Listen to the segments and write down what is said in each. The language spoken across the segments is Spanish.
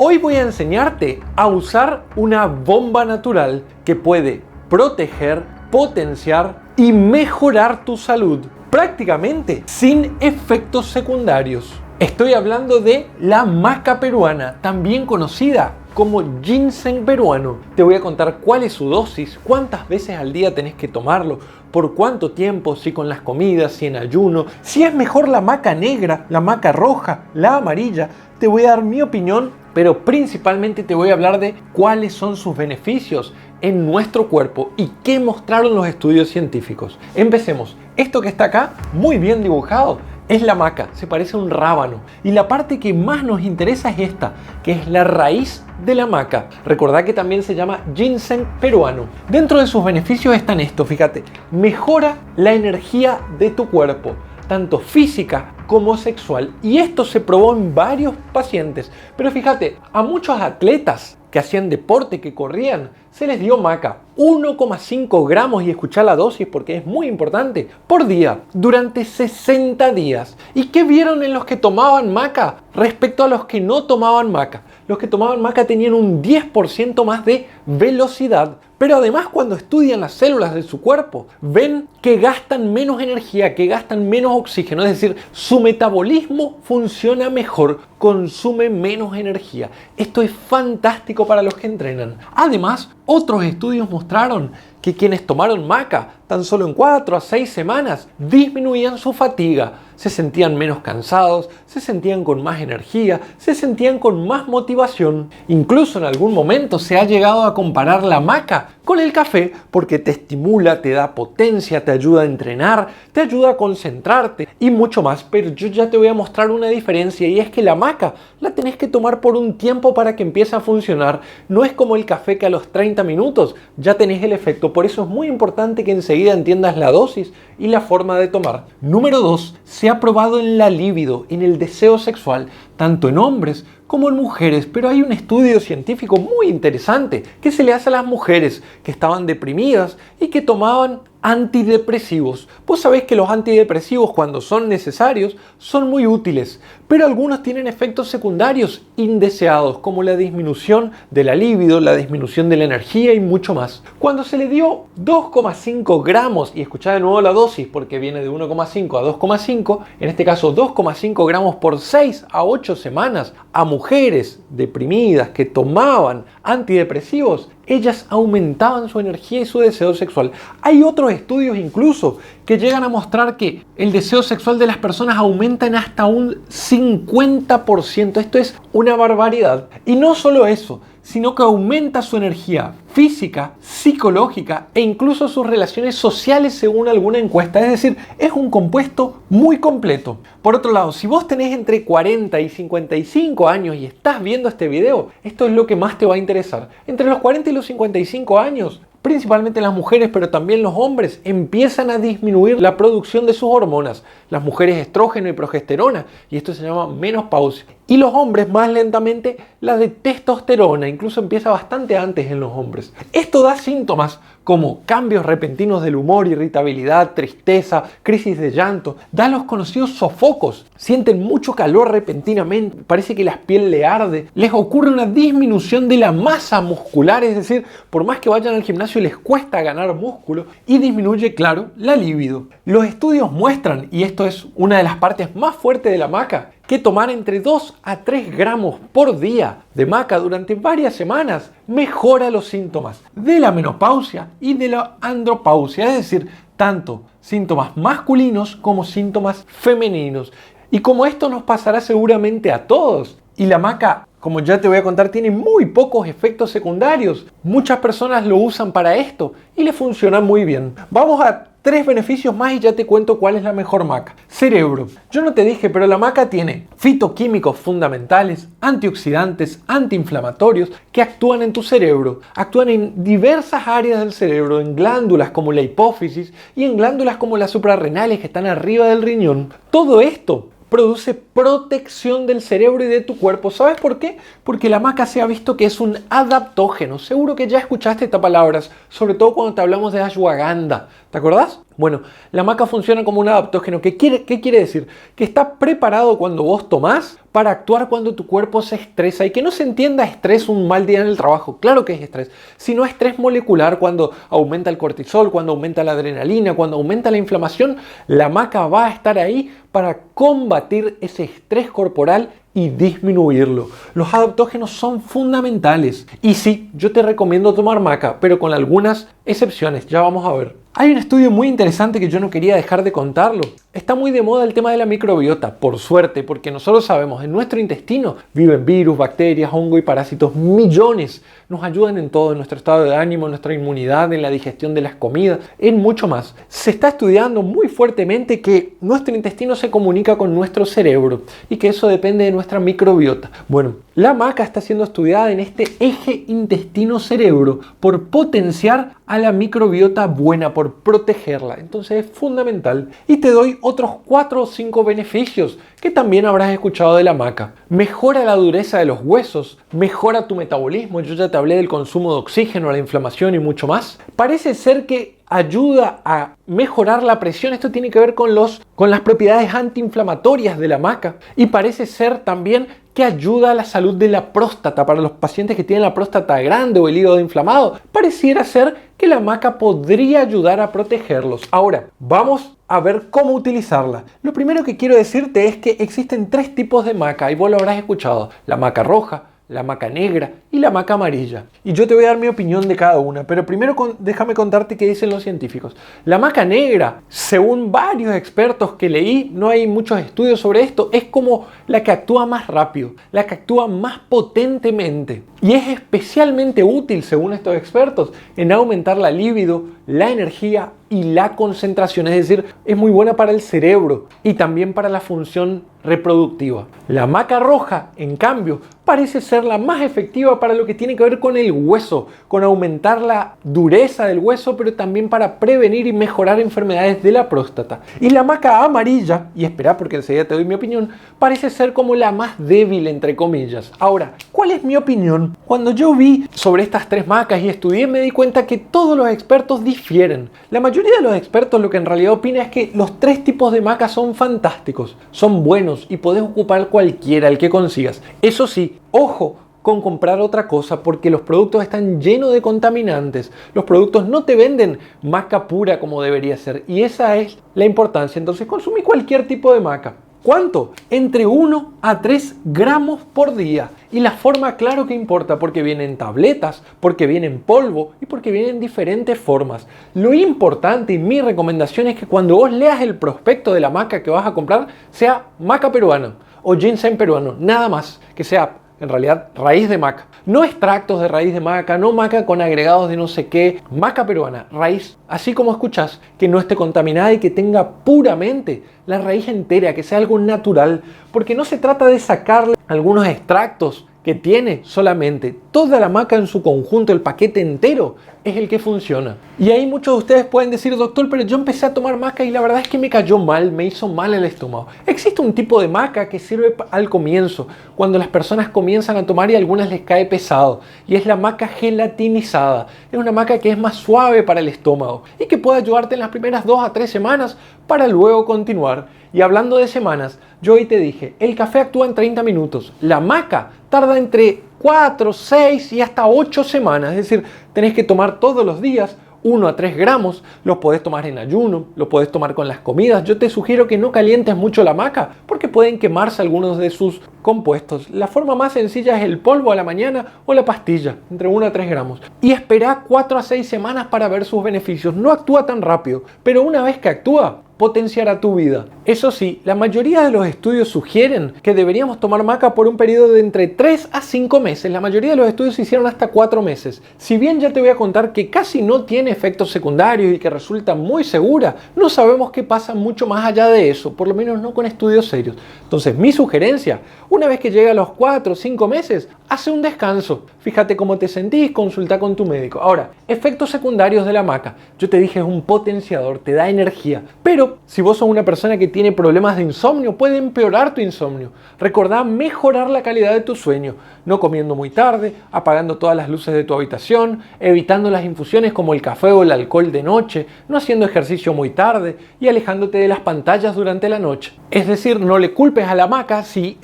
Hoy voy a enseñarte a usar una bomba natural que puede proteger, potenciar y mejorar tu salud prácticamente sin efectos secundarios. Estoy hablando de la maca peruana, también conocida como ginseng peruano. Te voy a contar cuál es su dosis, cuántas veces al día tenés que tomarlo, por cuánto tiempo, si con las comidas, si en ayuno, si es mejor la maca negra, la maca roja, la amarilla. Te voy a dar mi opinión, pero principalmente te voy a hablar de cuáles son sus beneficios en nuestro cuerpo y qué mostraron los estudios científicos. Empecemos. Esto que está acá, muy bien dibujado, es la maca, se parece a un rábano. Y la parte que más nos interesa es esta, que es la raíz de la maca. Recordad que también se llama ginseng peruano. Dentro de sus beneficios están estos, fíjate, mejora la energía de tu cuerpo, tanto física como sexual. Y esto se probó en varios pacientes. Pero fíjate, a muchos atletas que hacían deporte, que corrían, se les dio maca. 1,5 gramos, y escuchá la dosis porque es muy importante, por día, durante 60 días. ¿Y qué vieron en los que tomaban maca respecto a los que no tomaban maca? Los que tomaban maca tenían un 10% más de velocidad. Pero además, cuando estudian las células de su cuerpo, ven que gastan menos energía, que gastan menos oxígeno. Es decir, su metabolismo funciona mejor, consume menos energía. Esto es fantástico para los que entrenan. Además, otros estudios mostraron que quienes tomaron maca tan solo en 4 a 6 semanas disminuían su fatiga, se sentían menos cansados, se sentían con más energía, se sentían con más motivación. Incluso en algún momento se ha llegado a comparar la maca con el café porque te estimula, te da potencia, te ayuda a entrenar, te ayuda a concentrarte y mucho más. Pero yo ya te voy a mostrar una diferencia, y es que la maca la tenés que tomar por un tiempo para que empiece a funcionar. No es como el café que a los 30 minutos ya tenés el efecto. Por eso es muy importante que enseguida entiendas la dosis y la forma de tomar. Número 2. Se ha probado en la libido, en el deseo sexual, tanto en hombres como en mujeres, pero hay un estudio científico muy interesante que se le hace a las mujeres que estaban deprimidas y que tomaban antidepresivos. Vos sabés que los antidepresivos, cuando son necesarios, son muy útiles, pero algunos tienen efectos secundarios indeseados, como la disminución de la libido, la disminución de la energía y mucho más. Cuando se le dio 2,5 gramos, y escuchá de nuevo la dosis porque viene de 1,5 a 2,5, en este caso 2,5 gramos por 6 a 8 semanas, a mujeres deprimidas que tomaban antidepresivos, ellas aumentaban su energía y su deseo sexual. Hay otros estudios incluso que llegan a mostrar que el deseo sexual de las personas aumenta en hasta un 50%. Esto es una barbaridad. Y no solo eso, sino que aumenta su energía física, psicológica e incluso sus relaciones sociales según alguna encuesta. Es decir, es un compuesto muy completo. Por otro lado, si vos tenés entre 40 y 55 años y estás viendo este video, esto es lo que más te va a interesar. Entre los 40 y los 55 años, principalmente las mujeres, pero también los hombres, empiezan a disminuir la producción de sus hormonas. Las mujeres estrógeno y progesterona, y esto se llama menopausia. Y los hombres más lentamente la de testosterona, incluso empieza bastante antes en los hombres. Esto da síntomas como cambios repentinos del humor, irritabilidad, tristeza, crisis de llanto. Da los conocidos sofocos. Sienten mucho calor repentinamente, parece que la piel le arde. Les ocurre una disminución de la masa muscular, es decir, por más que vayan al gimnasio les cuesta ganar músculo, y disminuye, claro, la libido. Los estudios muestran, y esto es una de las partes más fuertes de la maca, que tomar entre 2 a 3 gramos por día de maca durante varias semanas mejora los síntomas de la menopausia y de la andropausia, es decir, tanto síntomas masculinos como síntomas femeninos. Y como esto nos pasará seguramente a todos, y la maca, como ya te voy a contar, tiene muy pocos efectos secundarios. Muchas personas lo usan para esto y le funciona muy bien. Vamos a 3 beneficios más y ya te cuento cuál es la mejor maca. Cerebro. Yo no te dije, pero la maca tiene fitoquímicos fundamentales, antioxidantes, antiinflamatorios que actúan en tu cerebro. Actúan en diversas áreas del cerebro, en glándulas como la hipófisis y en glándulas como las suprarrenales que están arriba del riñón. Todo esto produce protección del cerebro y de tu cuerpo. ¿Sabes por qué? Porque la maca se ha visto que es un adaptógeno. Seguro que ya escuchaste estas palabras, sobre todo cuando te hablamos de ashwagandha. ¿Te acordás? Bueno, la maca funciona como un adaptógeno. ¿Qué quiere decir? Que está preparado cuando vos tomás para actuar cuando tu cuerpo se estresa. Y que no se entienda estrés un mal día en el trabajo. Claro que es estrés. Sino estrés molecular cuando aumenta el cortisol, cuando aumenta la adrenalina, cuando aumenta la inflamación. La maca va a estar ahí para combatir ese estrés corporal y disminuirlo. Los adaptógenos son fundamentales. Y sí, yo te recomiendo tomar maca, pero con algunas excepciones. Ya vamos a ver. Hay un estudio muy interesante que yo no quería dejar de contarlo. Está muy de moda el tema de la microbiota, por suerte, porque nosotros sabemos, en nuestro intestino viven virus, bacterias, hongos y parásitos, millones. Nos ayudan en todo, en nuestro estado de ánimo, en nuestra inmunidad, en la digestión de las comidas, en mucho más. Se está estudiando muy fuertemente que nuestro intestino se comunica con nuestro cerebro y que eso depende de nuestra microbiota. Bueno, la maca está siendo estudiada en este eje intestino-cerebro por potenciar a la microbiota buena, por protegerla. Entonces es fundamental. Y te doy otros 4 o 5 beneficios que también habrás escuchado de la maca. Mejora la dureza de los huesos, mejora tu metabolismo. Yo ya te hablé del consumo de oxígeno, la inflamación y mucho más. Parece ser que ayuda a mejorar la presión. Esto tiene que ver con las propiedades antiinflamatorias de la maca. Y parece ser también que ayuda a la salud de la próstata. Para los pacientes que tienen la próstata grande o el hígado inflamado, pareciera ser que la maca podría ayudar a protegerlos. Ahora, vamos a ver cómo utilizarla. Lo primero que quiero decirte es que existen 3 tipos de maca y vos lo habrás escuchado. La maca roja, la maca negra y la maca amarilla. Y yo te voy a dar mi opinión de cada una, pero primero déjame contarte qué dicen los científicos. La maca negra, según varios expertos que leí, no hay muchos estudios sobre esto, es como la que actúa más rápido, la que actúa más potentemente. Y es especialmente útil, según estos expertos, en aumentar la libido, la energía y la concentración. Es decir, es muy buena para el cerebro y también para la función reproductiva. La maca roja, en cambio, parece ser la más efectiva para lo que tiene que ver con el hueso, con aumentar la dureza del hueso, pero también para prevenir y mejorar enfermedades de la próstata. Y la maca amarilla, y espera porque enseguida te doy mi opinión, parece ser como la más débil, entre comillas. Ahora, ¿cuál es mi opinión? Cuando yo vi sobre estas 3 macas y estudié, me di cuenta que todos los expertos difieren. La mayoría de los expertos lo que en realidad opina es que los 3 tipos de macas son fantásticos, son buenos y podés ocupar cualquiera, el que consigas. Eso sí, ojo con comprar otra cosa porque los productos están llenos de contaminantes. Los productos no te venden maca pura como debería ser y esa es la importancia. Entonces consumí cualquier tipo de maca. ¿Cuánto? Entre 1 a 3 gramos por día. Y la forma, claro que importa, porque viene en tabletas, porque viene en polvo y porque viene en diferentes formas. Lo importante y mi recomendación es que cuando vos leas el prospecto de la maca que vas a comprar, sea maca peruana o ginseng peruano, nada más, que sea en realidad raíz de maca. No extractos de raíz de maca, no maca con agregados de no sé qué, maca peruana, raíz, así como escuchás, que no esté contaminada y que tenga puramente la raíz entera, que sea algo natural, porque no se trata de sacarle algunos extractos que tiene solamente. Toda la maca en su conjunto, el paquete entero, es el que funciona. Y ahí muchos de ustedes pueden decir, doctor, pero yo empecé a tomar maca y la verdad es que me cayó mal, me hizo mal el estómago. Existe un tipo de maca que sirve al comienzo, cuando las personas comienzan a tomar y a algunas les cae pesado, y es la maca gelatinizada. Es una maca que es más suave para el estómago y que puede ayudarte en las primeras 2 a 3 semanas para luego continuar. Y hablando de semanas, yo hoy te dije, el café actúa en 30 minutos, la maca tarda entre 4, 6 y hasta 8 semanas, es decir, tenés que tomar todos los días 1 a 3 gramos, los podés tomar en ayuno, los podés tomar con las comidas. Yo te sugiero que no calientes mucho la maca porque pueden quemarse algunos de sus compuestos. La forma más sencilla es el polvo a la mañana o la pastilla, entre 1 a 3 gramos. Y espera 4 a 6 semanas para ver sus beneficios. No actúa tan rápido, pero una vez que actúa, potenciará tu vida. Eso sí, la mayoría de los estudios sugieren que deberíamos tomar maca por un periodo de entre 3 a 5 meses. La mayoría de los estudios se hicieron hasta 4 meses. Si bien ya te voy a contar que casi no tiene efectos secundarios y que resulta muy segura, no sabemos qué pasa mucho más allá de eso, por lo menos no con estudios serios. Entonces, mi sugerencia, una vez que llegue a los 4 o 5 meses, hace un descanso. Fíjate cómo te sentís, consulta con tu médico. Ahora, efectos secundarios de la maca. Yo te dije, es un potenciador, te da energía, pero Segundo, si vos sos una persona que tiene problemas de insomnio, puede empeorar tu insomnio. Recordá mejorar la calidad de tu sueño, no comiendo muy tarde, apagando todas las luces de tu habitación, evitando las infusiones como el café o el alcohol de noche, no haciendo ejercicio muy tarde y alejándote de las pantallas durante la noche. Es decir, no le culpes a la hamaca si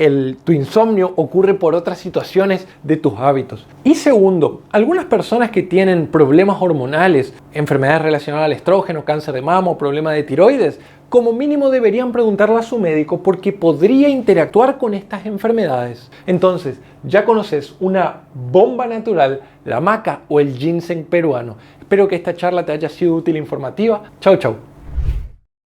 tu insomnio ocurre por otras situaciones de tus hábitos. Y segundo, algunas personas que tienen problemas hormonales, enfermedades relacionadas al estrógeno, cáncer de mama o problema de tiroides, como mínimo deberían preguntarle a su médico porque podría interactuar con estas enfermedades. Entonces, ya conoces una bomba natural, la maca o el ginseng peruano. Espero que esta charla te haya sido útil e informativa. Chau, chau.